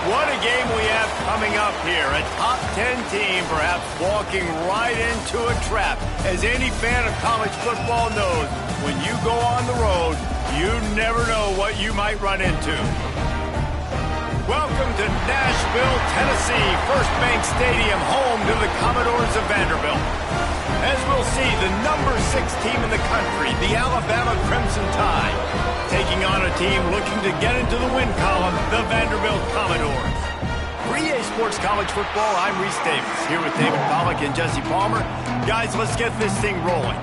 What a game we have coming up here. A top 10 team perhaps walking right into a trap. As any fan of college football knows, when you go on the road, you never know what you might run into. Welcome to Nashville, Tennessee, First Bank Stadium, home to the Commodores of Vanderbilt. As we'll see, the number 6 team in the country, the Alabama Crimson Tide, taking on a team looking to get into the win column, the Vanderbilt Commodores. For EA Sports College Football, I'm Reese Davis, here with David Pollack and Jesse Palmer. Guys, let's get this thing rolling.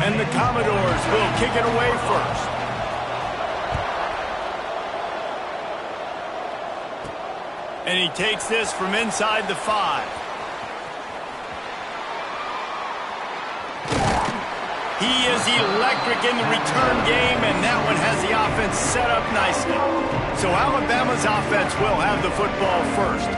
And the Commodores will kick it away first. And he takes this from inside the 5. He is electric in the return game, and that one has the offense set up nicely. So Alabama's offense will have the football first.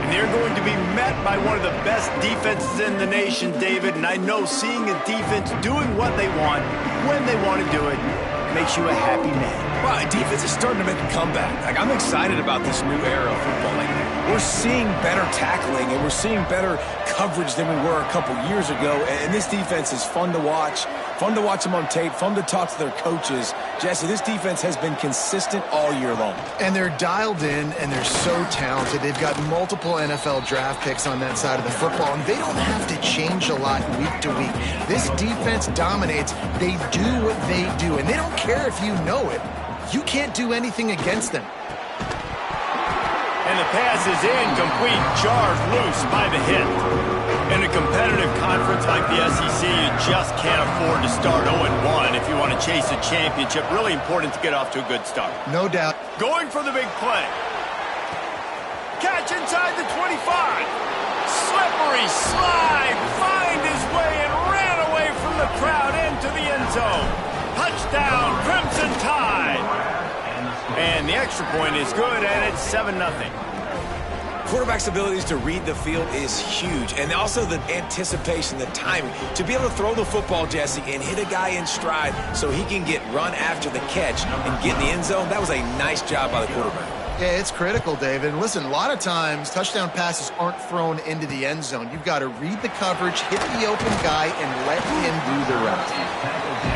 And they're going to be met by one of the best defenses in the nation, David. And I know seeing a defense doing what they want, when they want to do it, makes you a happy man. Well, defense is starting to make a comeback. I'm excited about this new era of football. We're seeing better tackling, and we're seeing better coverage than we were a couple years ago. And this defense is fun to watch them on tape, fun to talk to their coaches. Jesse, this defense has been consistent all year long. And they're dialed in, and they're so talented. They've got multiple NFL draft picks on that side of the football, and they don't have to change a lot week to week. This defense dominates. They do what they do, and they don't care if you know it. You can't do anything against them. And the pass is incomplete, jarred loose by the hit. In a competitive conference like the SEC, you just can't afford to start 0-1 if you want to chase a championship. Really important to get off to a good start. No doubt. Going for the big play. Catch inside the 25. Slippery slide. Find his way and ran away from the crowd into the end zone. Touchdown, Crimson Tide. And the extra point is good, and it's 7-0. Quarterback's abilities to read the field is huge, and also the anticipation, the timing. To be able to throw the football, Jesse, and hit a guy in stride so he can get run after the catch and get in the end zone, that was a nice job by the quarterback. Yeah, it's critical, David. And listen, a lot of times touchdown passes aren't thrown into the end zone. You've got to read the coverage, hit the open guy, and let him do the rest.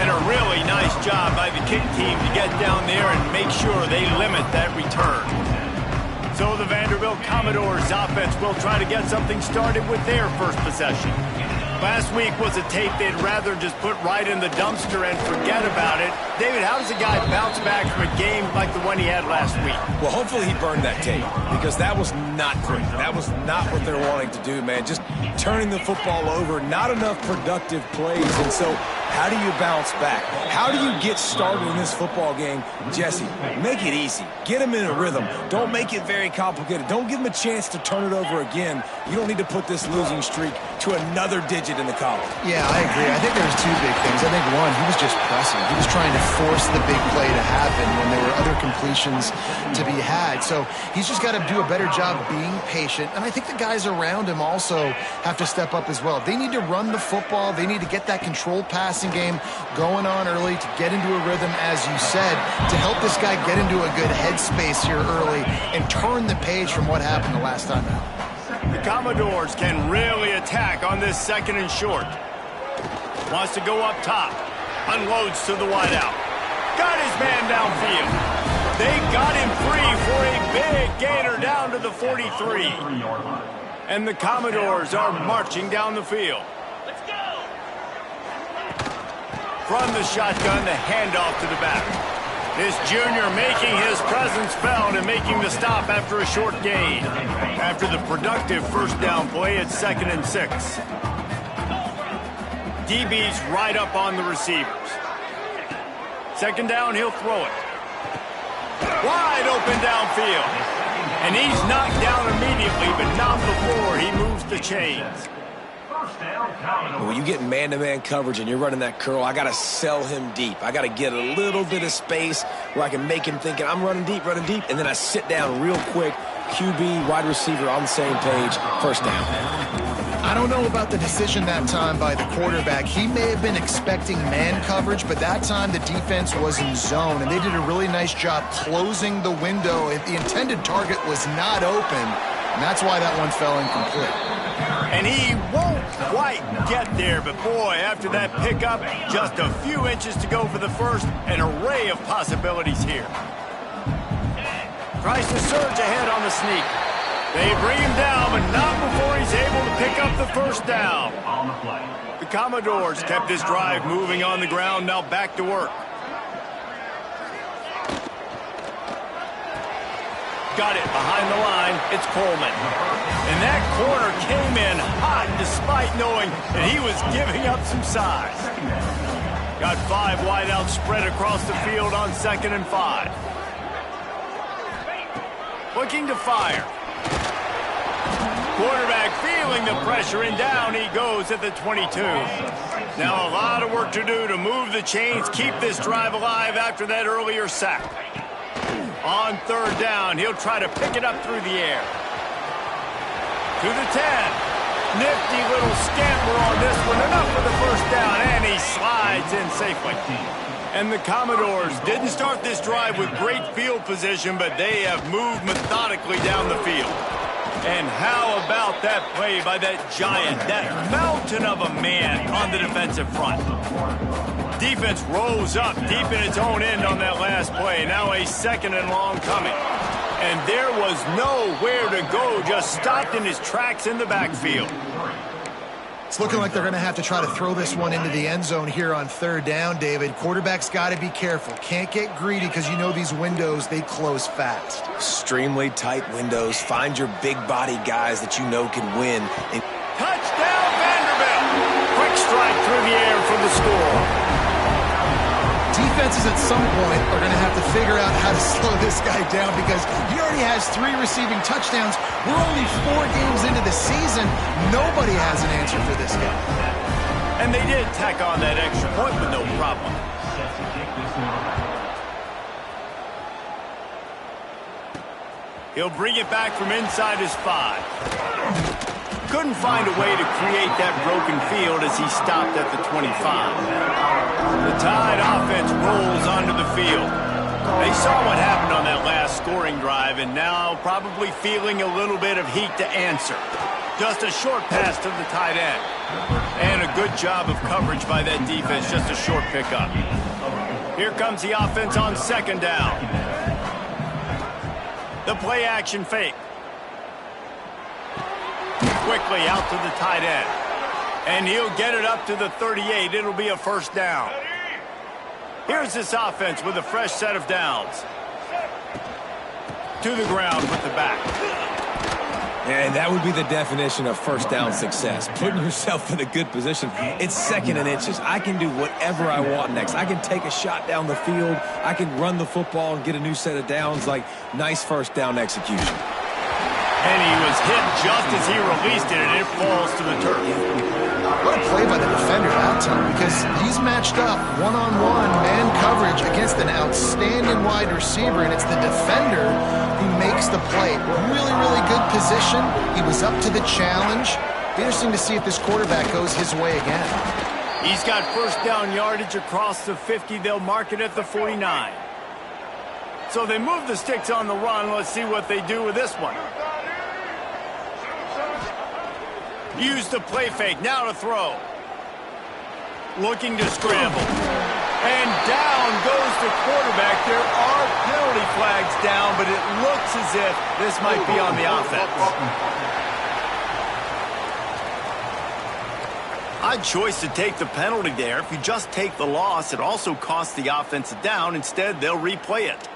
And a really nice job by the kick team to get down there and make sure they limit that return. So the Vanderbilt Commodores offense will try to get something started with their first possession. Last week was a tape they'd rather just put right in the dumpster and forget about it. David, how does a guy bounce back from a game like the one he had last week? Well, hopefully he burned that tape, because that was not great. That was not what they're wanting to do, man. Just turning the football over, not enough productive plays. And so how do you bounce back? How do you get started in this football game? Jesse, make it easy. Get him in a rhythm. Don't make it very complicated. Don't give him a chance to turn it over again. You don't need to put this losing streak to another digit in the column. Yeah, I agree. I think there's two big things. I think one, he was just pressing. He was trying to force the big play to happen when there were other completions to be had. So he's just got to do a better job being patient. And I think the guys around him also have to step up as well. They need to run the football. They need to get that controlled passing game going on early to get into a rhythm, as you said, to help this guy get into a good headspace here early and turn the page from what happened the last time out. The Commodores can really attack on this 2nd and short. Wants to go up top. Unloads to the wideout. Got his man downfield. They got him free for a big gainer down to the 43. And the Commodores are marching down the field. Let's go! From the shotgun, the handoff to the back. This junior making his presence felt and making the stop after a short gain. After the productive first down play, it's 2nd and 6. DB's right up on the receivers. 2nd down, he'll throw it. Wide open downfield. And he's knocked down immediately, but not before he moves the chains. When you get man-to-man coverage and you're running that curl, I got to sell him deep. I got to get a little bit of space where I can make him thinking I'm running deep, and then I sit down real quick. QB, wide receiver on the same page, first down. I don't know about the decision that time by the quarterback. He may have been expecting man coverage, but that time the defense was in zone, and they did a really nice job closing the window. If the intended target was not open, and that's why that one fell incomplete. And he won't quite get there, but boy, after that pickup, just a few inches to go for the first, an array of possibilities here. Tries to surge ahead on the sneak. They bring him down, but not before he's able to pick up the first down. The Commodores kept this drive moving on the ground, now back to work. Got it behind the line. It's Coleman. And that corner came in hot despite knowing that he was giving up some size. Got 5 wideouts spread across the field on 2nd and 5. Looking to fire. Quarterback feeling the pressure, and down he goes at the 22. Now a lot of work to do to move the chains, keep this drive alive after that earlier sack. On 3rd down, he'll try to pick it up through the air. To the 10. Nifty little scamper on this one, enough for the first down, and he slides in safely. And the Commodores didn't start this drive with great field position, but they have moved methodically down the field. And how about that play by that giant, that mountain of a man on the defensive front? Defense rolls up deep in its own end on that last play. Now a 2nd and long coming. And there was nowhere to go, just stopped in his tracks in the backfield. It's looking like they're going to have to try to throw this one into the end zone here on 3rd down, David. Quarterback's got to be careful. Can't get greedy because you know these windows, they close fast. Extremely tight windows. Find your big body guys that you know can win. Touchdown, Vanderbilt! Quick strike through the air for the score. Defenses at some point are going to have to figure out how to slow this guy down because he already has 3 receiving touchdowns. We're only 4 games into the season. Nobody has an answer for this guy. And they did tack on that extra point with no problem. He'll bring it back from inside his 5. Couldn't find a way to create that broken field as he stopped at the 25. The Tide offense rolls onto the field. They saw what happened on that last scoring drive and now probably feeling a little bit of heat to answer. Just a short pass to the tight end. And a good job of coverage by that defense, just a short pickup. Here comes the offense on 2nd down. The play action fake. Quickly out to the tight end. And he'll get it up to the 38. It'll be a first down. Here's this offense with a fresh set of downs. To the ground with the back. And that would be the definition of first down success. Putting yourself in a good position. It's 2nd and inches. I can do whatever I want next. I can take a shot down the field. I can run the football and get a new set of downs. Like, nice first down execution. And he was hit just as he released it, and it falls to the turf. What a play by the defender that time, because he's matched up one-on-one man coverage against an outstanding wide receiver, and it's the defender who makes the play. Really, really good position. He was up to the challenge. Interesting to see if this quarterback goes his way again. He's got first down yardage across the 50. They'll mark it at the 49. So they move the sticks on the run. Let's see what they do with this one. Use the play fake, now to throw. Looking to scramble. And down goes the quarterback. There are penalty flags down, but it looks as if this might be on the offense. Odd choice to take the penalty there. If you just take the loss, it also costs the offense a down. Instead, they'll replay it.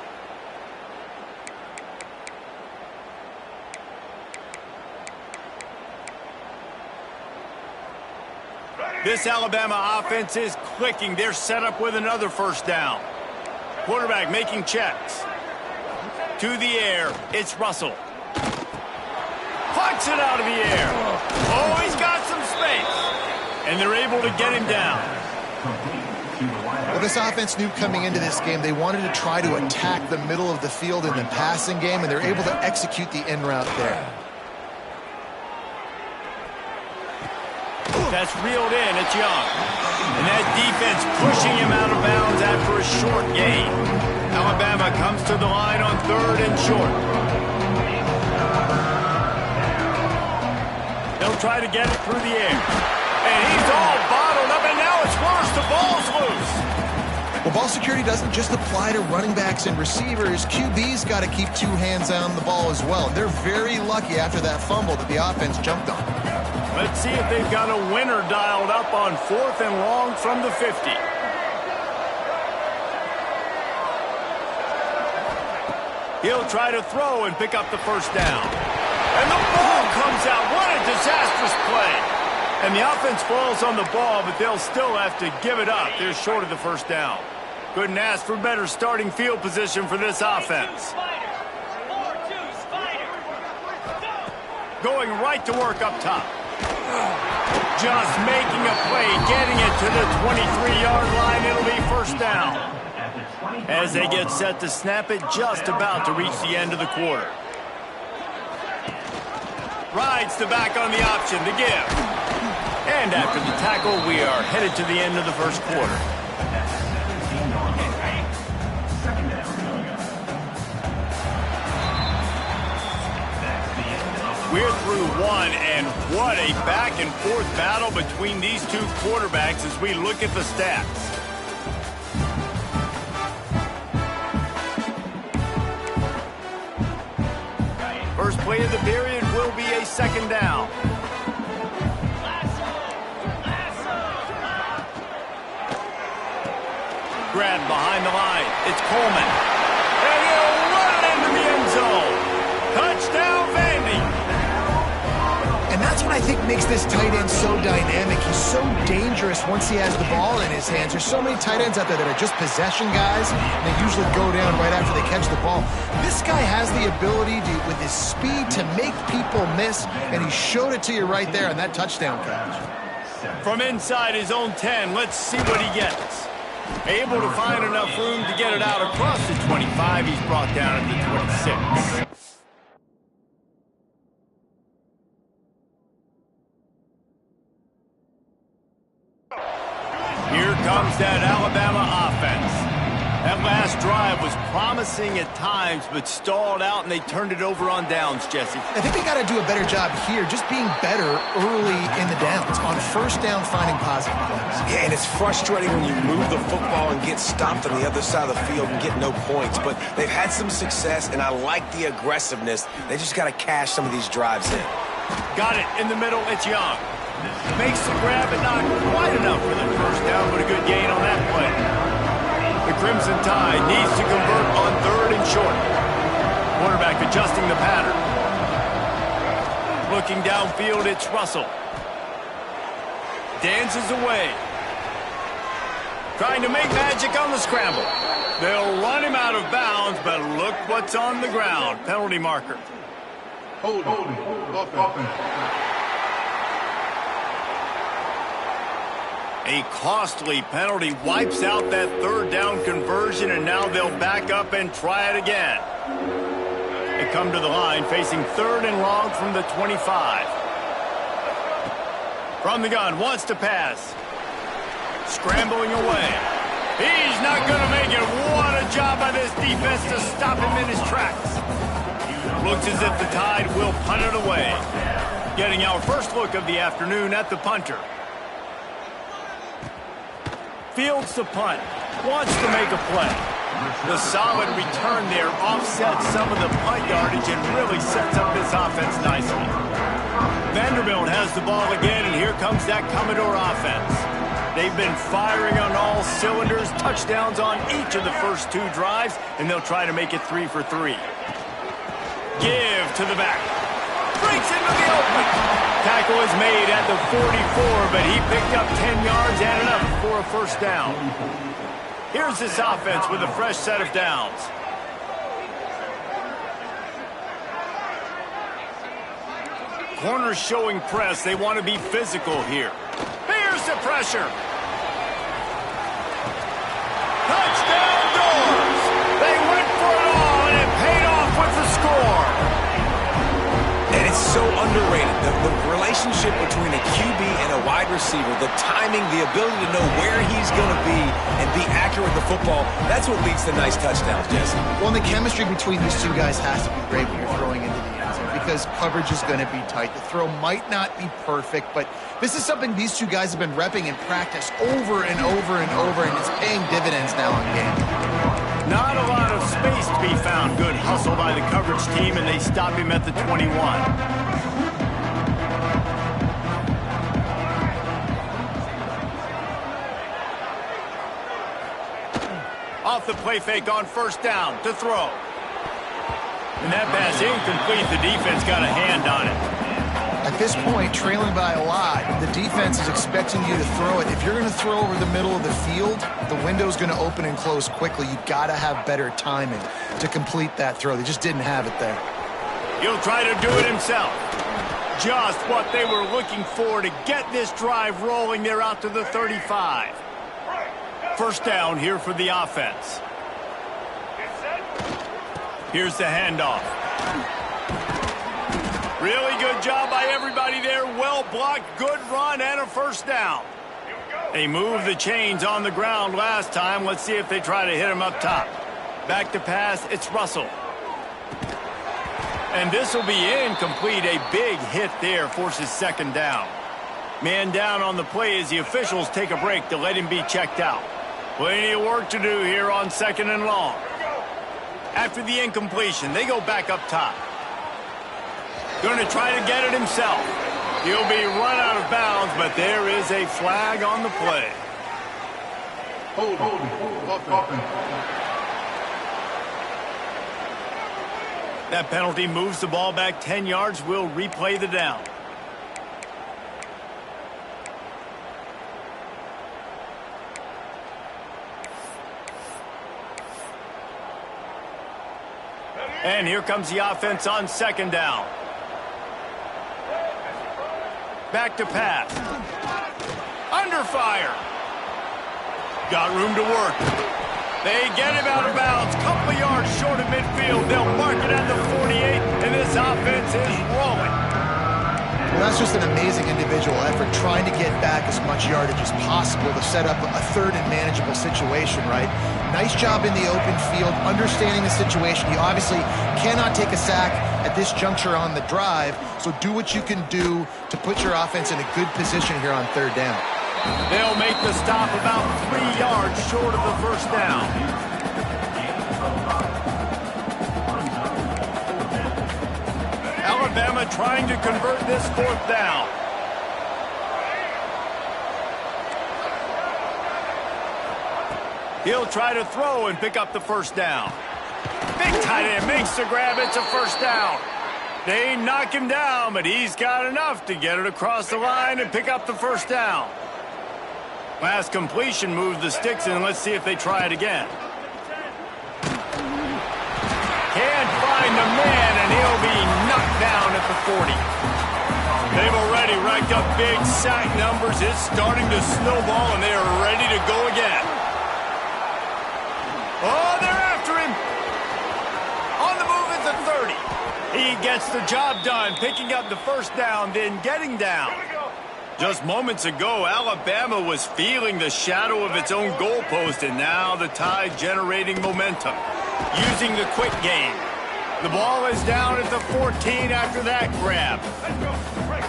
This Alabama offense is clicking. They're set up with another first down. Quarterback making checks. To the air, it's Russell. Pucks it out of the air. Oh, he's got some space. And they're able to get him down. Well, this offense knew coming into this game they wanted to try to attack the middle of the field in the passing game, and they're able to execute the in route there. That's reeled in. It's Young. And that defense pushing him out of bounds after a short gain. Alabama comes to the line on 3rd and short. They'll try to get it through the air. And he's all bottled up, and now it's worse. The ball's loose. Well, ball security doesn't just apply to running backs and receivers. QB's got to keep 2 hands on the ball as well. They're very lucky after that fumble that the offense jumped on. Let's see if they've got a winner dialed up on 4th and long from the 50. He'll try to throw and pick up the first down. And the ball comes out. What a disastrous play. And the offense falls on the ball, but they'll still have to give it up. They're short of the first down. Couldn't ask for better starting field position for this offense. Going right to work up top. Just making a play, getting it to the 23-yard line. It'll be first down. As they get set to snap it, just about to reach the end of the quarter. Rides the back on the option to give. And after the tackle, we are headed to the end of the first quarter. We're through one, and what a back-and-forth battle between these 2 quarterbacks as we look at the stats. First play of the period will be a second down. Grabbed behind the line. It's Coleman. And he'll run it into the end zone. Touchdown, Vandy. And that's what I think makes this tight end so dynamic. He's so dangerous once he has the ball in his hands. There's so many tight ends out there that are just possession guys, and they usually go down right after they catch the ball. This guy has the ability to, with his speed, to make people miss, and he showed it to you right there on that touchdown catch. From inside his own 10, let's see what he gets. Able to find enough room to get it out across the 25. He's brought down at the 26. Here comes that Alabama offense. That last drive was promising at times, but stalled out, and they turned it over on downs, Jesse. I think they got to do a better job here, just being better early in the downs. On first down, finding positive plays. Yeah, and it's frustrating when you move the football and get stopped on the other side of the field and get no points. But they've had some success, and I like the aggressiveness. They just got to cash some of these drives in. Got it in the middle. It's Young. Makes the grab, but not quite enough for the first down, but a good gain on that play. The Crimson Tide needs to convert on 3rd and short. Quarterback adjusting the pattern. Looking downfield, it's Russell. Dances away. Trying to make magic on the scramble. They'll run him out of bounds, but look what's on the ground. Penalty marker. Hold on. A costly penalty wipes out that 3rd down conversion, and now they'll back up and try it again. They come to the line facing 3rd and long from the 25. From the gun, wants to pass. Scrambling away. He's not going to make it. What a job by this defense to stop him in his tracks. Looks as if the Tide will punt it away. Getting our first look of the afternoon at the punter. Fields the punt, wants to make a play. The solid return there offsets some of the punt yardage and really sets up this offense nicely. Vanderbilt has the ball again, and here comes that Commodore offense. They've been firing on all cylinders, touchdowns on each of the first 2 drives, and they'll try to make it 3 for 3. Give to the back. Breaks into the open. Tackle is made at the 44, but he picked up 10 yards and enough for a first down. Here's this offense with a fresh set of downs. corners showing press. They want to be physical here. Here's the pressure. Touchdown Doors! They went for it all, and it paid off with the score. And it's so underrated. The relationship between a QB and a wide receiver, the timing, the ability to know where he's going to be and be accurate with the football, that's what leads to nice touchdowns, Jesse. Well, and the chemistry between these two guys has to be great when you're throwing into the end zone because coverage is going to be tight. The throw might not be perfect, but this is something these two guys have been repping in practice over and over and over, and it's paying dividends now in game. Not a lot of space to be found. Good hustle by the coverage team, and they stop him at the 21. Off the play fake on first down to throw. And that pass incomplete. The defense got a hand on it. At this point, trailing by a lot, the defense is expecting you to throw it. If you're going to throw over the middle of the field, the window's going to open and close quickly. You've got to have better timing to complete that throw. They just didn't have it there. He'll try to do it himself. Just what they were looking for to get this drive rolling. They're out to the 35. First down here for the offense. Here's the handoff. Really good job by everybody there. Well blocked, good run, and a first down. They moved the chains on the ground last time. Let's see if they try to hit him up top. Back to pass, it's Russell. And this will be incomplete. A big hit there forces second down. Man down on the play as the officials take a break to let him be checked out. Plenty of work to do here on second and long. After the incompletion, they go back up top. Going to try to get it himself. He'll be run out of bounds, but there is a flag on the play. Hold. That penalty moves the ball back 10 yards. We'll replay the down. And here comes the offense on second down. Back to pass. Under fire. Got room to work. They get him out of bounds. Couple of yards short of midfield. They'll mark it at the 48, and this offense is rolling. Well, that's just an amazing individual effort, trying to get back as much yardage as possible to set up a third and manageable situation, right? Nice job in the open field, understanding the situation. You obviously cannot take a sack at this juncture on the drive, so do what you can do to put your offense in a good position here on third down. They'll make the stop about 3 yards short of the first down. Alabama trying to convert this fourth down. He'll try to throw and pick up the first down. Big tight end makes the grab. It's a first down. They knock him down, but he's got enough to get it across the line and pick up the first down. Last completion moved the sticks in. Let's see if they try it again. Can't find the man, and he'll be knocked down at the 40. They've already racked up big sack numbers. It's starting to snowball, and they are ready to go again. Oh, they're after him. On the move at the 30. He gets the job done, picking up the first down, then getting down. Just moments ago, Alabama was feeling the shadow of its own goalpost, and now the Tide generating momentum. Using the quick game. The ball is down at the 14 after that grab.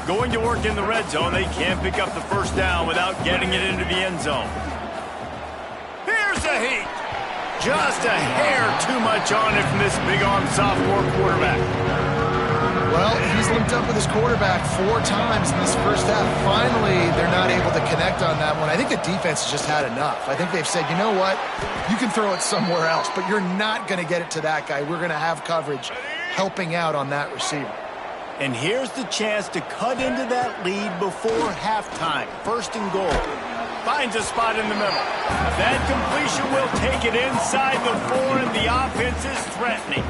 Going to work in the red zone. They can't pick up the first down without getting it into the end zone. Here's a heat. Just a hair too much on it from this big-armed sophomore quarterback. Well, he's linked up with his quarterback 4 times in this first half. Finally, they're not able to connect on that one. I think the defense has just had enough. I think they've said, you know what? You can throw it somewhere else, but you're not going to get it to that guy. We're going to have coverage helping out on that receiver. And here's the chance to cut into that lead before halftime. First and goal. Finds a spot in the middle. That completion will take it inside the 4, and the offense is threatening.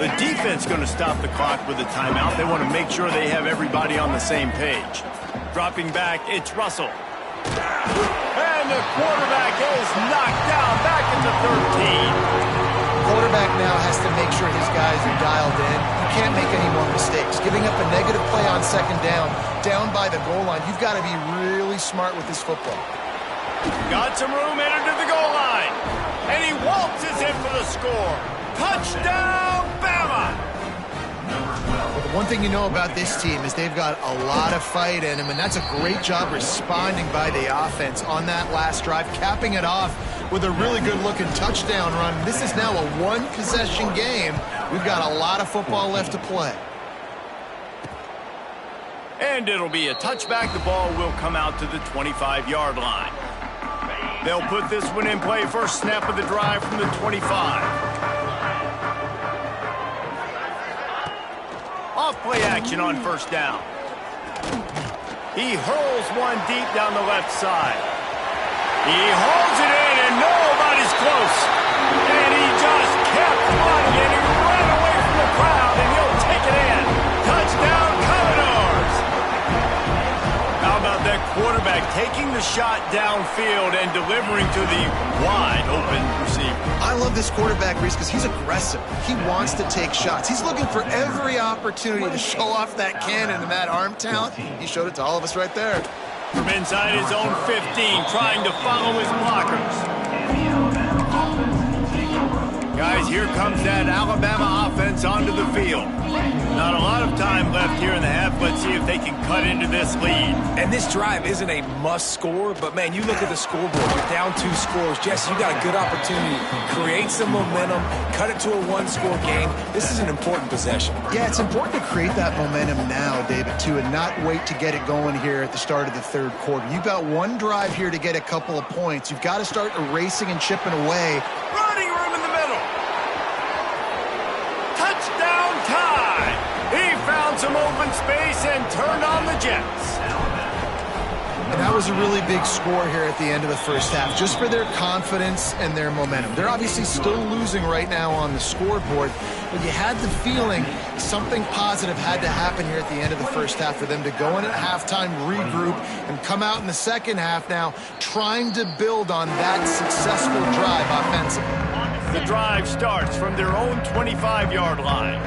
The defense going to stop the clock with a timeout. They want to make sure they have everybody on the same page. Dropping back, it's Russell. And the quarterback is knocked down back into 13. Quarterback now has to make sure his guys are dialed in. You can't make any more mistakes. Giving up a negative play on second down by the goal line, you've got to be really smart with this football. Got some room, entered to the goal line. And he waltzes in for the score. Touchdown, Bama! Well, the one thing you know about this team is they've got a lot of fight in them, and that's a great job responding by the offense on that last drive, capping it off with a really good-looking touchdown run. This is now a one-possession game. We've got a lot of football left to play. And it'll be a touchback. The ball will come out to the 25-yard line. They'll put this one in play. First snap of the drive from the 25. Off play action on first down. He hurls one deep down the left side. He holds it in, and nobody's close. And he just kept running, and he ran away from the crowd, and he'll take it in. Touchdown, Commodores! How about that quarterback taking the shot downfield and delivering to the wide-open receiver? I love this quarterback, Reese, because he's aggressive. He wants to take shots. He's looking for every opportunity to show off that cannon and that arm talent. He showed it to all of us right there. From inside his own 15, trying to follow his blockers. Guys, here comes that Alabama offense onto the field. Not a lot of time left here in the half. Let's see if they can cut into this lead. And this drive isn't a must score, but man, you look at the scoreboard, you're down 2 scores. Jesse, you got a good opportunity to create some momentum, cut it to a one-score game. This is an important possession. Yeah, it's important to create that momentum now, David, too, and not wait to get it going here at the start of the third quarter. You've got one drive here to get a couple of points. You've got to start erasing and chipping away. Running room in the middle. Touchdown time. He found some open space and turned on the Jets. And that was a really big score here at the end of the first half, just for their confidence and their momentum. They're obviously still losing right now on the scoreboard, but you had the feeling something positive had to happen here at the end of the first half for them to go in at halftime, regroup, and come out in the second half now trying to build on that successful drive offensively. The drive starts from their own 25-yard line.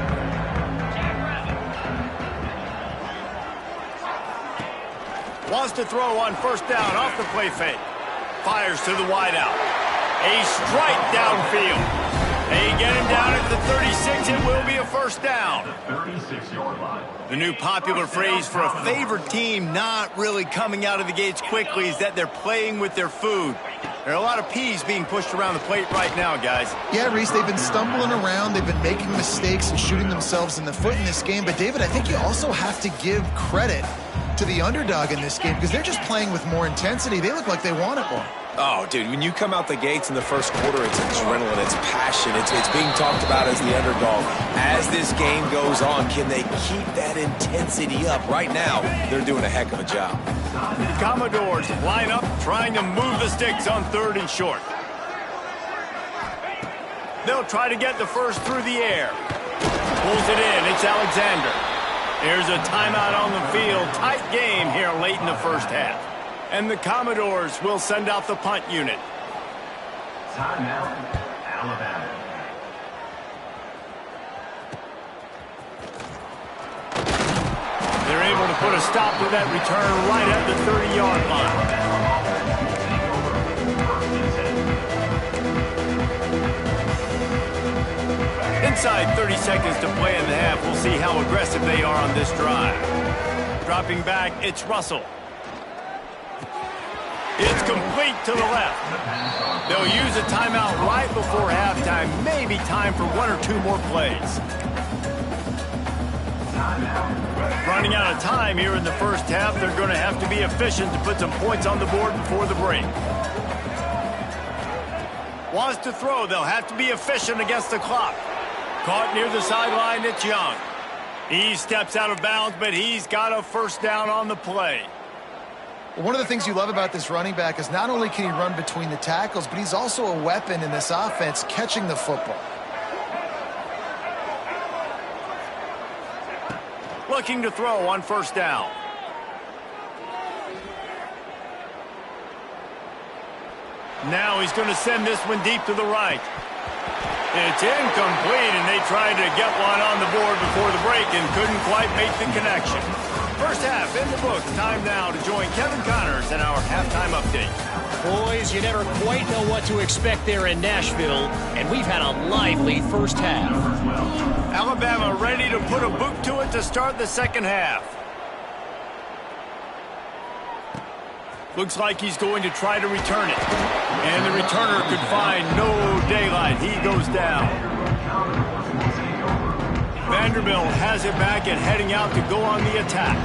Wants to throw on first down off the play fake. Fires to the wideout. A strike downfield. They get him down at the 36. It will be a first down. 36-yard line. The new popular phrase for a favored team not really coming out of the gates quickly is that they're playing with their food. There are a lot of peas being pushed around the plate right now, guys. Yeah, Reese, they've been stumbling around. They've been making mistakes and shooting themselves in the foot in this game. But, David, I think you also have to give credit to the underdog in this game because they're just playing with more intensity. They look like they want it more. Oh, dude, when you come out the gates in the first quarter, it's adrenaline, it's passion, it's being talked about as the underdog. As this game goes on, can they keep that intensity up? Right now, they're doing a heck of a job. The Commodores line up, trying to move the sticks on third and short. They'll try to get the first through the air. Pulls it in, it's Alexander. There's a timeout on the field. Tight game here late in the first half. And the Commodores will send out the punt unit. Timeout, Alabama. They're able to put a stop to that return right at the 30-yard line. Inside 30 seconds to play in the half. We'll see how aggressive they are on this drive. Dropping back, it's Russell. It's complete to the left. They'll use a timeout right before halftime. Maybe time for 1 or 2 more plays. Running out of time here in the first half. They're going to have to be efficient to put some points on the board before the break. Wants to throw. They'll have to be efficient against the clock. Caught near the sideline, it's Young. He steps out of bounds, but he's got a first down on the play. One of the things you love about this running back is not only can he run between the tackles, but he's also a weapon in this offense catching the football. looking to throw on first down. Now he's going to send this one deep to the right. It's incomplete, and they tried to get one on the board before the break and couldn't quite make the connection. First half in the books. Time now to join Kevin Connors in our halftime update. Boys, you never quite know what to expect there in Nashville, and we've had a lively first half. Alabama ready to put a boot to it to start the second half. Looks like he's going to try to return it. And the returner could find no daylight. He goes down. Vanderbilt has it back and heading out to go on the attack.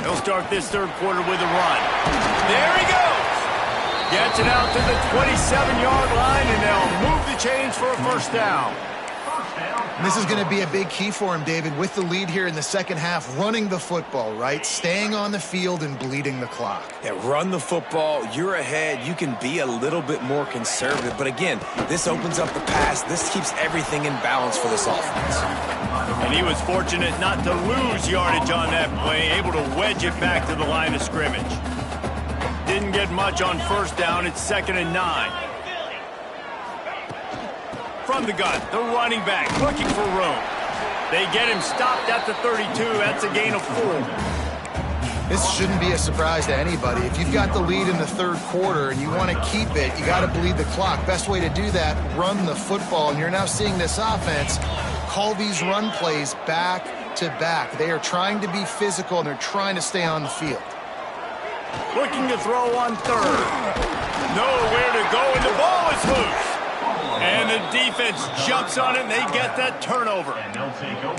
He'll start this third quarter with a run. There he goes. Gets it out to the 27-yard line, and they'll move the chains for a first down. And this is going to be a big key for him, David, with the lead here in the second half, running the football, right? Staying on the field and bleeding the clock. Yeah, run the football. You're ahead. You can be a little bit more conservative. But again, this opens up the pass. This keeps everything in balance for this offense. And he was fortunate not to lose yardage on that play, able to wedge it back to the line of scrimmage. Didn't get much on first down. It's 2nd and 9. From the gun, the running back looking for room. They get him stopped at the 32. That's a gain of 4. This shouldn't be a surprise to anybody. If you've got the lead in the third quarter and you want to keep it, you got to bleed the clock. Best way to do that, run the football. And you're now seeing this offense call these run plays back to back. They are trying to be physical, and they're trying to stay on the field. Looking to throw on third. Nowhere to go, and the ball is loose. And the defense jumps on it, and they get that turnover.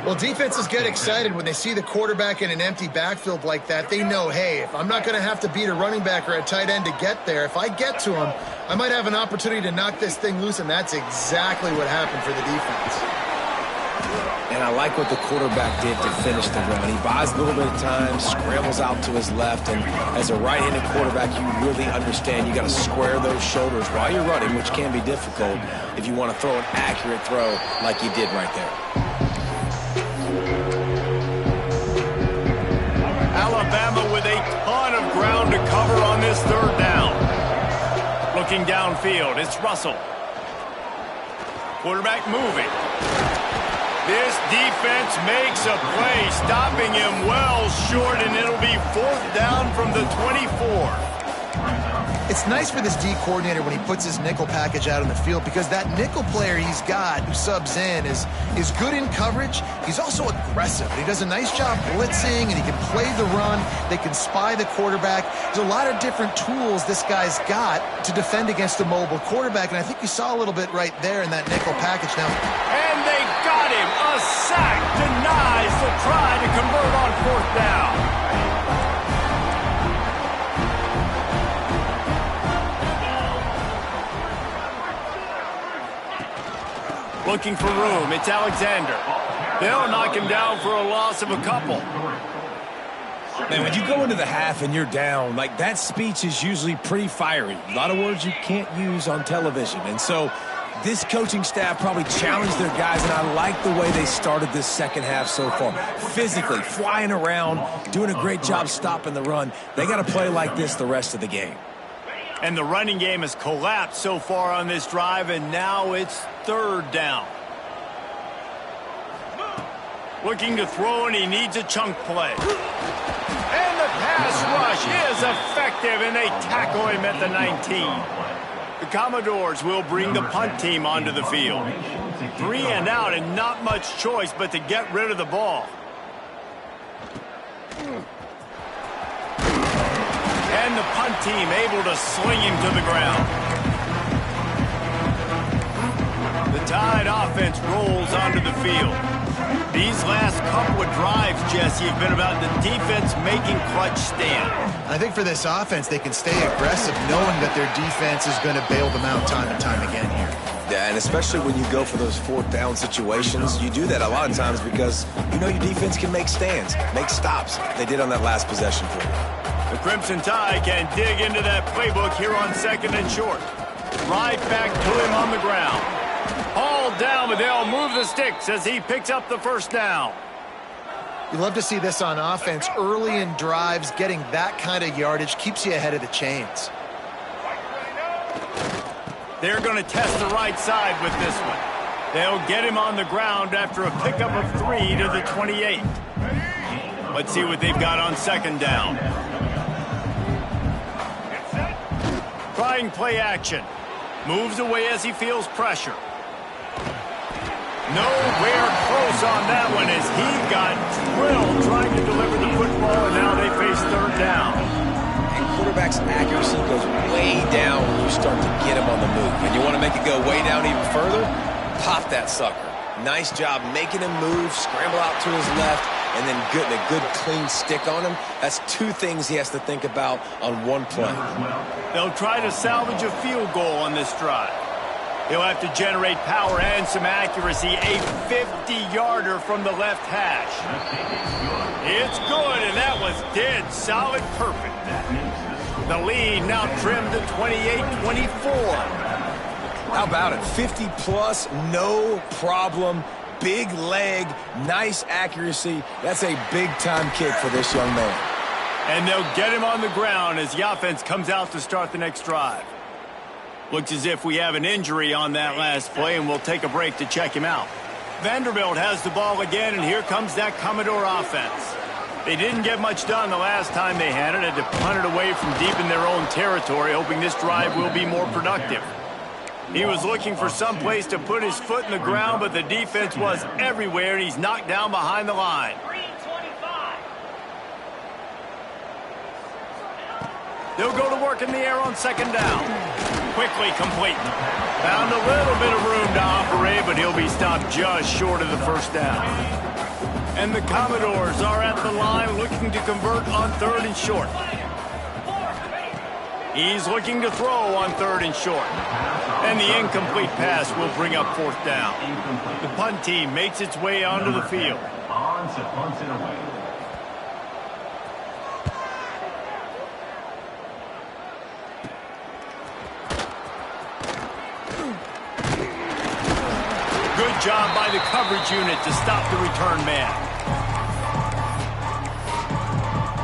Well, defenses get excited when they see the quarterback in an empty backfield like that. They know, hey, if I'm not going to have to beat a running back or a tight end to get there, if I get to him, I might have an opportunity to knock this thing loose, and that's exactly what happened for the defense. And I like what the quarterback did to finish the run. He buys a little bit of time, scrambles out to his left, and as a right-handed quarterback, you really understand you got to square those shoulders while you're running, which can be difficult if you want to throw an accurate throw like he did right there. Alabama with a ton of ground to cover on this third down. Looking downfield, it's Russell. Quarterback moving. This defense makes a play, stopping him well short, and it'll be 4th down from the 24. It's nice for this D coordinator when he puts his nickel package out on the field, because that nickel player he's got who subs in is good in coverage. He's also aggressive. He does a nice job blitzing, and he can play the run. They can spy the quarterback. There's a lot of different tools this guy's got to defend against a mobile quarterback, and I think you saw a little bit right there in that nickel package. Now, and they got him. A sack denies the try to convert on 4th down. Looking for room, it's Alexander. They'll knock him down for a loss of a couple. Man, when you go into the half and you're down, like, that speech is usually pretty fiery. A lot of words you can't use on television. And so this coaching staff probably challenged their guys, and I like the way they started this second half so far. Physically, flying around, doing a great job stopping the run. They got to play like this the rest of the game. And the running game has collapsed so far on this drive, and now it's 3rd down. Looking to throw, and he needs a chunk play. And the pass rush is effective, and they tackle him at the 19. The Commodores will bring the punt team onto the field. 3 and out, and not much choice but to get rid of the ball. And the punt team able to sling him to the ground. The Tide offense rolls onto the field. These last couple of drives, Jesse, have been about the defense making clutch stand. I think for this offense, they can stay aggressive knowing that their defense is going to bail them out time and time again here. Yeah, and especially when you go for those 4th down situations, you do that a lot of times because you know your defense can make stands, make stops. They did on that last possession for you. The Crimson Tide can dig into that playbook here on 2nd and short. Right back to him on the ground. Hauled down, but they'll move the sticks as he picks up the first down. You love to see this on offense. Early in drives, getting that kind of yardage keeps you ahead of the chains. They're going to test the right side with this one. They'll get him on the ground after a pickup of 3 to the 28. Let's see what they've got on second down. Trying play action. Moves away as he feels pressure. Nowhere close on that one as he got drilled trying to deliver the football, and now they face third down. And quarterback's accuracy goes way down when you start to get him on the move. And you want to make it go way down even further? Pop that sucker. Nice job making him move, scramble out to his left, and then getting a good clean stick on him. That's 2 things he has to think about on one play. They'll try to salvage a field goal on this drive. He'll have to generate power and some accuracy. A 50-yarder from the left hash. It's good, and that was dead solid perfect. The lead now trimmed to 28-24. How about it? 50-plus, no problem. Big leg, nice accuracy. That's a big-time kick for this young man. And they'll get him on the ground as the offense comes out to start the next drive. Looks as if we have an injury on that last play, and we'll take a break to check him out. Vanderbilt has the ball again, and here comes that Commodore offense. They didn't get much done the last time they had it. Had to punt it away from deep in their own territory, hoping this drive will be more productive. He was looking for some place to put his foot in the ground, but the defense was everywhere, and he's knocked down behind the line. They'll go to work in the air on second down. Quickly complete. Found a little bit of room to operate, but he'll be stopped just short of the first down. And the Commodores are at the line looking to convert on third and short. He's looking to throw on third and short. And the incomplete pass will bring up fourth down. The punt team makes its way onto the field. On to punt it away. Good job by the coverage unit to stop the return man.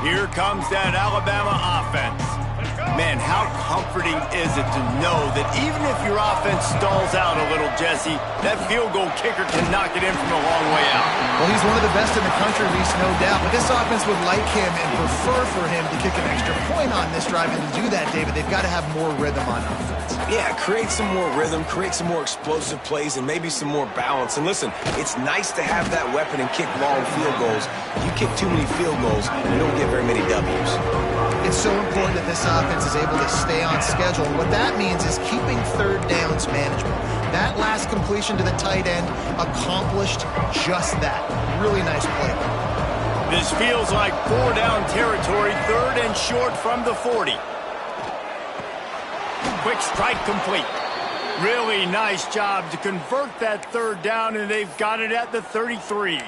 Here comes that Alabama offense. Man, how comforting is it to know that even if your offense stalls out a little, Jesse, that field goal kicker can knock it in from a long way out. Well, he's one of the best in the country, Reese, no doubt. But this offense would like him and prefer for him to kick an extra point on this drive. And to do that, David, they've got to have more rhythm on offense. Yeah, create some more rhythm, create some more explosive plays, and maybe some more balance. And listen, it's nice to have that weapon and kick long field goals. You kick too many field goals, you don't get very many W's. It's so important that this offense is able to stay on schedule. And what that means is keeping third downs manageable. That last completion to the tight end accomplished just that. Really nice play. This feels like 4-down territory, third and short from the 40. Quick strike complete. Really nice job to convert that third down, and they've got it at the 33.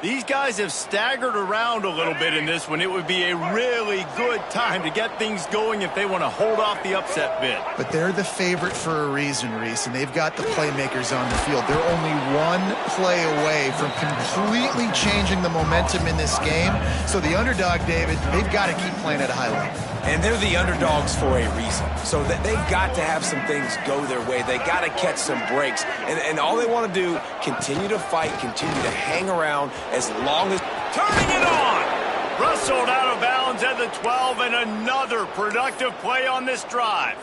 These guys have staggered around a little bit in this one. It would be a really good time to get things going if they want to hold off the upset bid. But they're the favorite for a reason, Reese, and they've got the playmakers on the field. They're only one play away from completely changing the momentum in this game. So the underdog, David, they've got to keep playing at a high level. And they're the underdogs for a reason. So that they've got to have some things go their way. They got to catch some breaks. And all they want to do, continue to fight, continue to hang around as long as... Turning it on! Rustled out of bounds at the 12, and another productive play on this drive.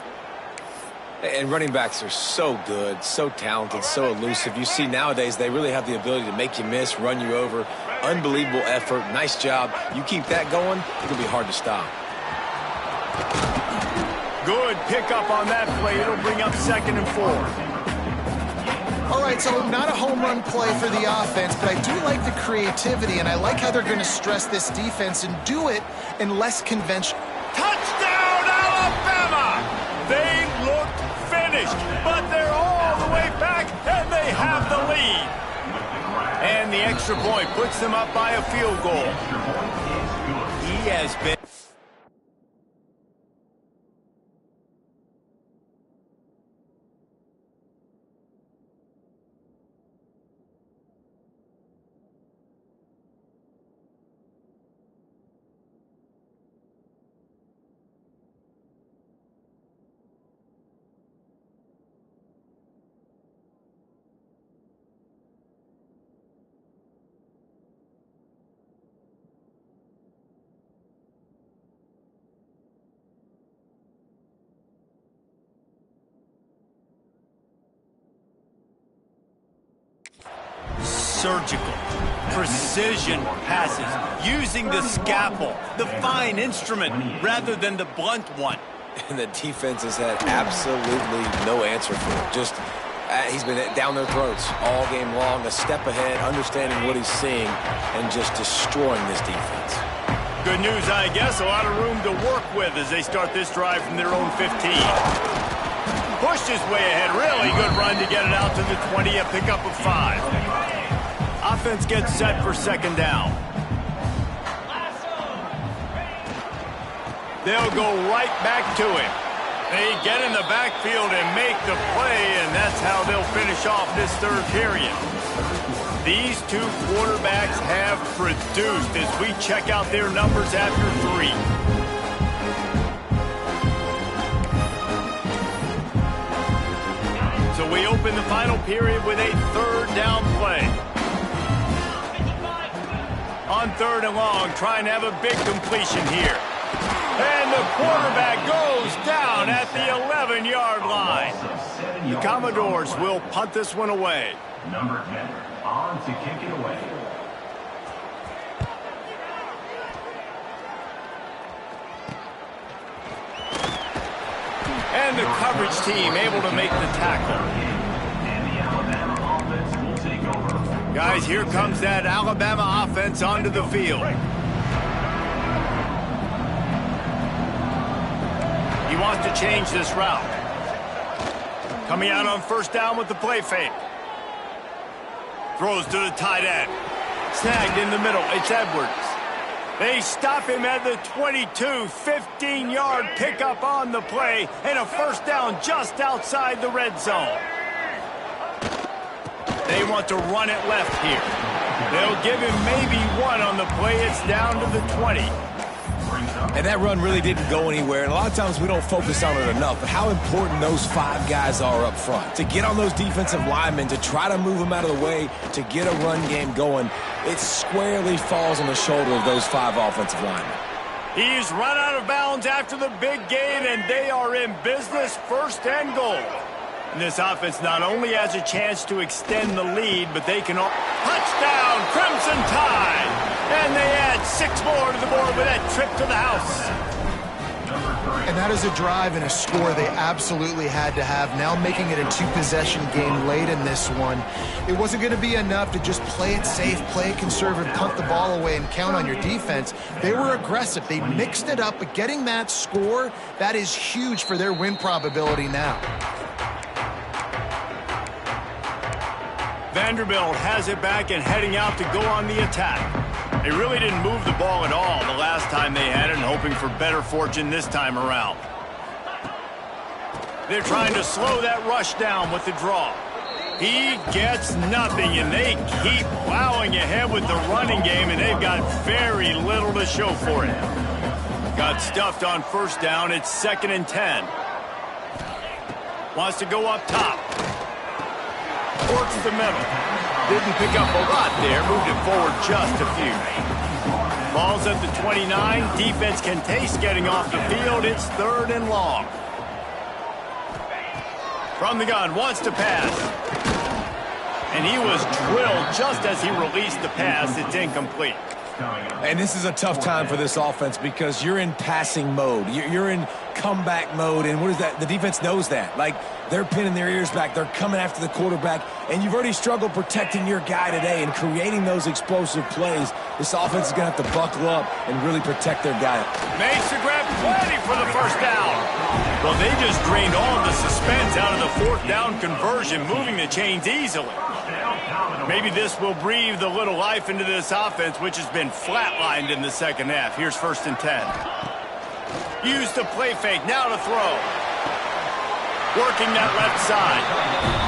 And running backs are so good, so talented, so elusive. You see nowadays they really have the ability to make you miss, run you over. Unbelievable effort. Nice job. You keep that going, it'll be hard to stop. Good pickup on that play. It'll bring up second and 4. All right, so not a home run play for the offense, but I do like the creativity, and I like how they're going to stress this defense and do it in less conventional. Touchdown, Alabama! They looked finished, but they're all the way back, and they have the lead. And the extra point puts them up by a field goal. He has been... surgical, precision passes, using the scalpel, the fine instrument, rather than the blunt one. And the defense has had absolutely no answer for it. Just, he's been down their throats all game long, a step ahead, understanding what he's seeing, and just destroying this defense. Good news, I guess. A lot of room to work with as they start this drive from their own 15. Pushed his way ahead. Really good run to get it out to the 20, a pickup of 5. Offense gets set for second down. They'll go right back to him. They get in the backfield and make the play, and that's how they'll finish off this third period. These two quarterbacks have produced as we check out their numbers after 3. So we open the final period with a third down play. On 3rd and long, trying to have a big completion here. And the quarterback goes down at the 11-yard line. The Commodores will punt this one away. Number 10, on to kick it away. And the coverage team able to make the tackle. And the Alabama offense will take over. Guys, here comes that Alabama offense onto the field. He wants to change this route. Coming out on 1st down with the play fake. Throws to the tight end. Snagged in the middle. It's Edwards. They stop him at the 22, 15-yard pickup on the play, and a 1st down just outside the red zone. They want to run it left here. They'll give him maybe 1 on the play. It's down to the 20. And that run really didn't go anywhere. And a lot of times we don't focus on it enough, but how important those 5 guys are up front. To get on those defensive linemen, to try to move them out of the way, to get a run game going, it squarely falls on the shoulder of those 5 offensive linemen. He's run out of bounds after the big gain, and they are in business, 1st and goal. And this offense not only has a chance to extend the lead, but they can... Touchdown, Crimson Tide! And they add 6 more to the board with that trip to the house. And that is a drive and a score they absolutely had to have. Now making it a 2-possession game late in this one. It wasn't going to be enough to just play it safe, play it conservative, punt the ball away, and count on your defense. They were aggressive. They mixed it up, but getting that score, that is huge for their win probability now. Vanderbilt has it back and heading out to go on the attack. They really didn't move the ball at all the last time they had it, and hoping for better fortune this time around. They're trying to slow that rush down with the draw. He gets nothing, and they keep plowing ahead with the running game, and they've got very little to show for it. Got stuffed on 1st down. It's 2nd and 10. Wants to go up top. Works the middle. Didn't pick up a lot there. Moved it forward just a few. Ball's at the 29. Defense can taste getting off the field. It's 3rd and long. From the gun, wants to pass. And he was drilled just as he released the pass. It's incomplete. And this is a tough time for this offense because you're in passing mode. You're in comeback mode, and what is that? The defense knows that. Like, they're pinning their ears back. They're coming after the quarterback, and you've already struggled protecting your guy today and creating those explosive plays. This offense is going to have to buckle up and really protect their guy. Makes the grab, plenty for the 1st down. Well, they just drained all of the suspense out of the 4th down conversion, moving the chains easily. Maybe this will breathe a little life into this offense, which has been flatlined in the 2nd half. Here's 1st and 10. Use the play fake, now to throw. Working that left side.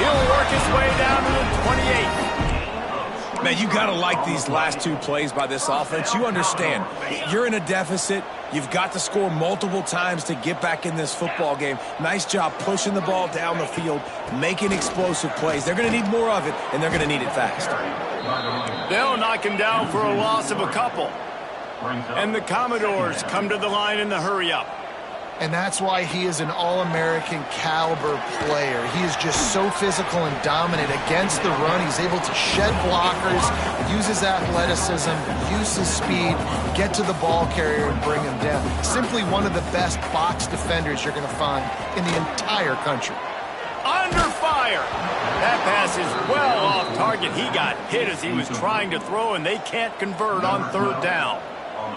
He'll work his way down to the 28. Man, you got to like these last 2 plays by this offense. You understand. You're in a deficit. You've got to score multiple times to get back in this football game. Nice job pushing the ball down the field, making explosive plays. They're going to need more of it, and they're going to need it fast. They'll knock him down for a loss of a couple. And the Commodores come to the line in the hurry-up. And that's why he is an All-American caliber player. He is just so physical and dominant against the run. He's able to shed blockers, use his athleticism, use his speed, get to the ball carrier and bring him down. Simply one of the best box defenders you're going to find in the entire country. Under fire. That pass is well off target. He got hit as he was trying to throw, and they can't convert on third down.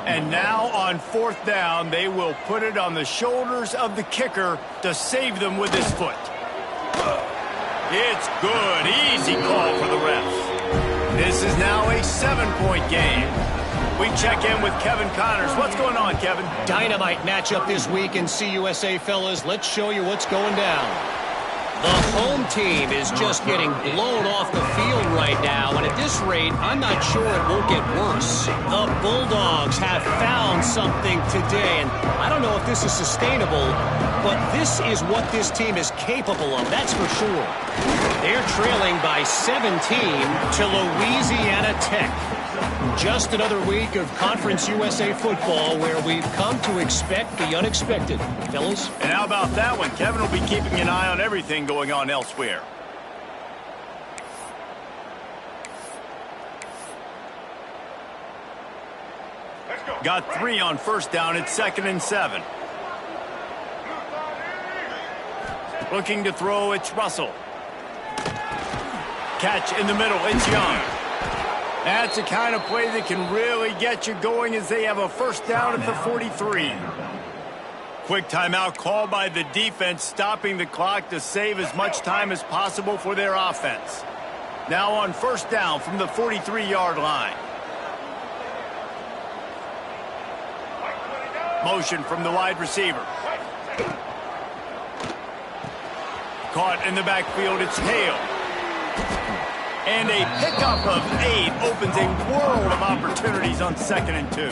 And now on fourth down, they will put it on the shoulders of the kicker to save them with his foot. It's good. Easy call for the refs. This is now a 7-point game. We check in with Kevin Connors. What's going on, Kevin? Dynamite matchup this week in CUSA, fellas. Let's show you what's going down. The home team is just getting blown off the field right now, and at this rate, I'm not sure it won't get worse. The Bulldogs have found something today, and I don't know if this is sustainable, but this is what this team is capable of, that's for sure. They're trailing by 17 to Louisiana Tech. Just another week of Conference USA football where we've come to expect the unexpected. Fellas? And how about that one? Kevin will be keeping an eye on everything going on elsewhere. Got 3 on first down. It's 2nd and 7. Looking to throw, it's Russell. Catch in the middle, it's Young. That's the kind of play that can really get you going as they have a first down at the 43. Quick timeout called by the defense, stopping the clock to save as much time as possible for their offense. Now on first down from the 43-yard line. Motion from the wide receiver. Caught in the backfield, it's Hale. And a pickup of 8 opens a world of opportunities on 2nd and 2.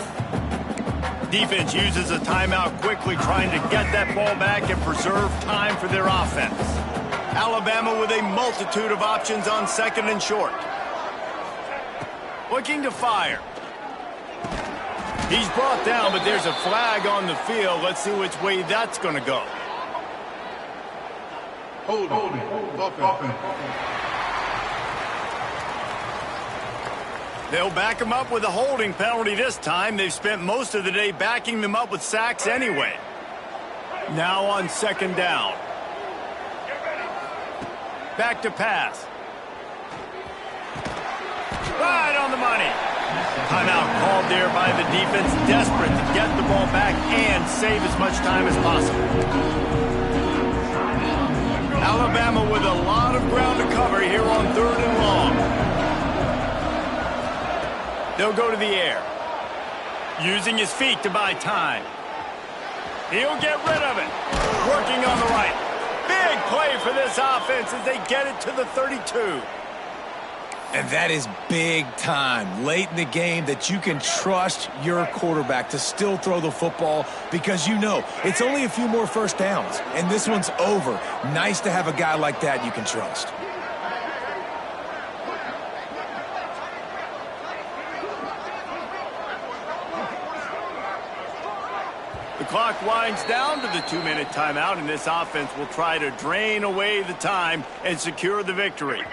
Defense uses a timeout quickly, trying to get that ball back and preserve time for their offense. Alabama with a multitude of options on 2nd and short. Looking to fire. He's brought down, but there's a flag on the field. Let's see which way that's going to go. Hold it. They'll back him up with a holding penalty this time. They've spent most of the day backing them up with sacks anyway. Now on 2nd down. Back to pass. Right on the money. Timeout called there by the defense, desperate to get the ball back and save as much time as possible. Alabama with a lot of ground to cover here on 3rd and long. They'll go to the air. Using his feet to buy time. He'll get rid of it. Working on the right. Big play for this offense as they get it to the 32. And that is big time late in the game that you can trust your quarterback to still throw the football because you know it's only a few more first downs, and this one's over. Nice to have a guy like that you can trust. The clock winds down to the 2-minute timeout, and this offense will try to drain away the time and secure the victory.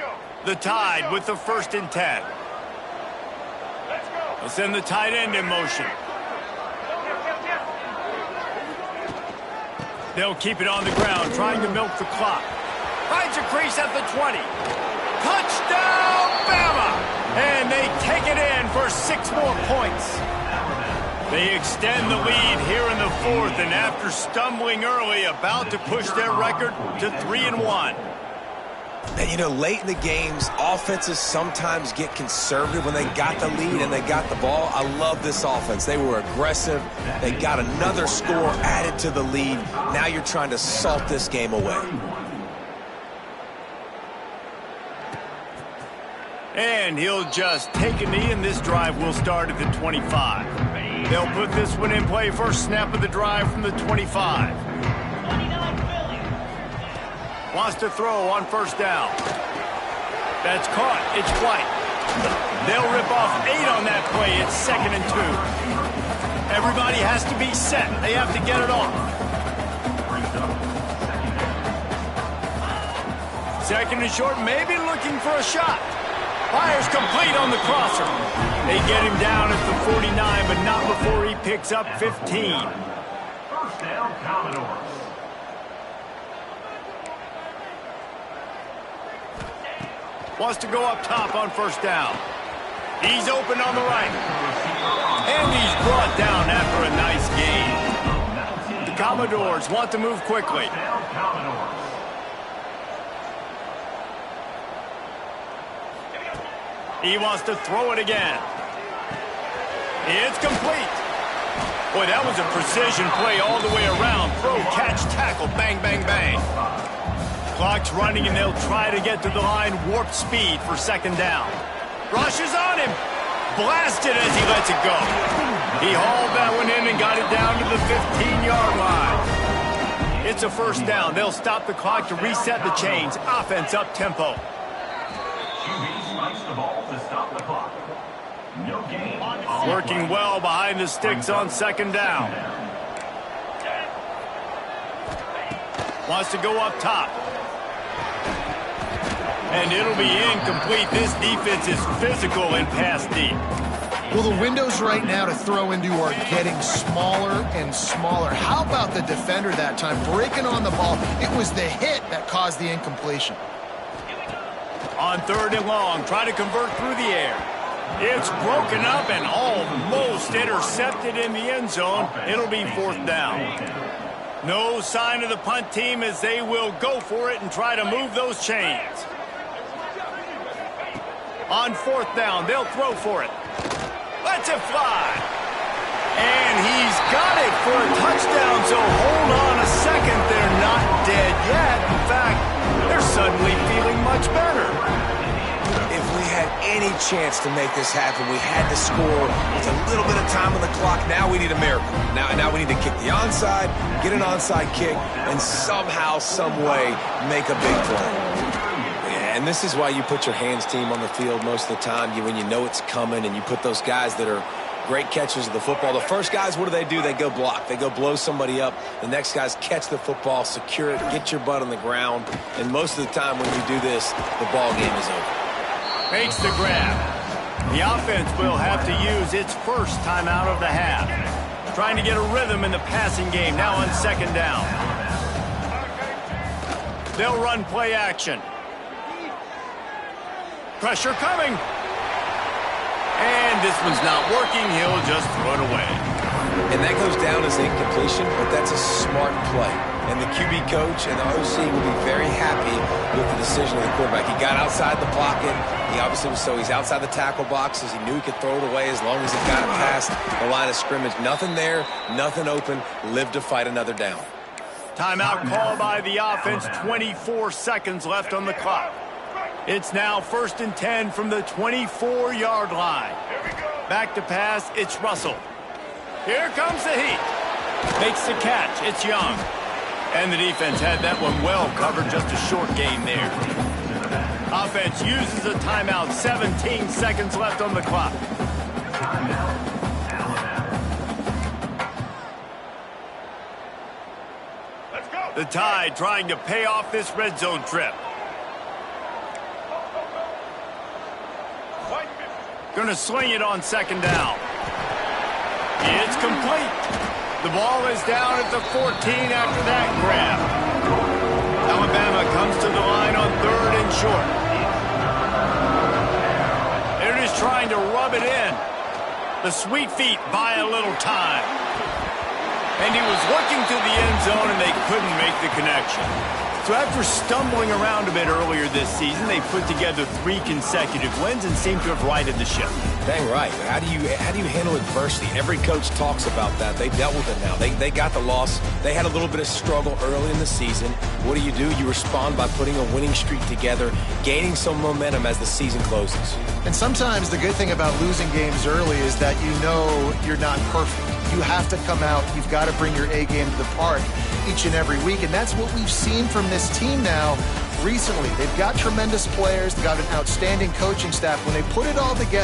The Tide with the 1st and 10. They'll send the tight end in motion. They'll keep it on the ground, trying to milk the clock. Finds a crease at the 20. Touchdown, Bama! And they take it in for 6 more points. They extend the lead here in the 4th, and after stumbling early, about to push their record to 3-1. And, you know, late in the games, offenses sometimes get conservative when they got the lead and they got the ball. I love this offense. They were aggressive. They got another score added to the lead. Now you're trying to salt this game away. And he'll just take a knee, and this drive will start at the 25. They'll put this one in play. First snap of the drive from the 25. Wants to throw on first down. That's caught. It's White. They'll rip off 8 on that play. It's 2nd and 2. Everybody has to be set. They have to get it off. Second and short, maybe looking for a shot. Fires complete on the crosser. They get him down at the 49, but not before he picks up 15. First down, Commodores. Wants to go up top on first down. He's open on the right. And he's brought down after a nice gain. The Commodores want to move quickly. First down, Commodores. He wants to throw it again. It's complete. Boy, that was a precision play all the way around. Throw, catch, tackle, bang, bang, bang. Clock's running, and they'll try to get to the line warp speed for second down. Rushes on him. Blasted as he lets it go. He hauled that one in and got it down to the 15-yard line. It's a first down. They'll stop the clock to reset the chains. Offense up tempo. QB spikes the ball to stop the clock. No gain. Working well behind the sticks on second down. Wants to go up top. And it'll be incomplete. This defense is physical and pass deep. Well, the windows right now to throw into are getting smaller and smaller. How about the defender that time breaking on the ball? It was the hit that caused the incompletion. On third and long, try to convert through the air. It's broken up and almost intercepted in the end zone. It'll be fourth down. No sign of the punt team as they will go for it and try to move those chains. On fourth down, they'll throw for it. Lets it fly. And he's got it for a touchdown, so hold on a second. They're not dead yet. In fact, they're suddenly feeling much better. If we had any chance to make this happen, we had to score with a little bit of time on the clock. Now we need a miracle. Now we need to kick the onside, get an onside kick, and somehow, some way, make a big play. And this is why you put your hands team on the field most of the time, when you know it's coming, and you put those guys that are great catchers of the football. The first guys, what do? They go block. They go blow somebody up. The next guys catch the football, secure it, get your butt on the ground. And most of the time when you do this, the ball game is over. Makes the grab. The offense will have to use its first timeout of the half. Trying to get a rhythm in the passing game now on second down. They'll run play action. Pressure coming. And this one's not working. He'll just throw it away. And that goes down as incompletion, but that's a smart play. And the QB coach and the OC will be very happy with the decision of the quarterback. He got outside the pocket. He obviously was he's outside the tackle boxes. He knew he could throw it away as long as he got it past the line of scrimmage. Nothing there, nothing open. Live to fight another down. Timeout called by the offense. 24 seconds left on the clock. It's now 1st and 10 from the 24-yard line. Back to pass, it's Russell. Here comes the heat. Makes the catch, it's Young. And the defense had that one well covered, just a short gain there. Offense uses a timeout, 17 seconds left on the clock. The Tide trying to pay off this red zone trip. Going to sling it on second down. It's complete. The ball is down at the 14 after that grab. Alabama comes to the line on third and short. They're just trying to rub it in. The Sweet Feet buy a little time. And he was looking to the end zone, and they couldn't make the connection. So after stumbling around a bit earlier this season, they put together 3 consecutive wins and seem to have righted the ship. Dang right. How do you handle adversity? Every coach talks about that. They dealt with it now. They got the loss. They had a little bit of struggle early in the season. What do? You respond by putting a winning streak together, gaining some momentum as the season closes. And sometimes the good thing about losing games early is that you know you're not perfect. You have to come out. You've got to bring your A game to the park each and every week. And that's what we've seen from this team now recently. They've got tremendous players. They've got an outstanding coaching staff. When they put it all together,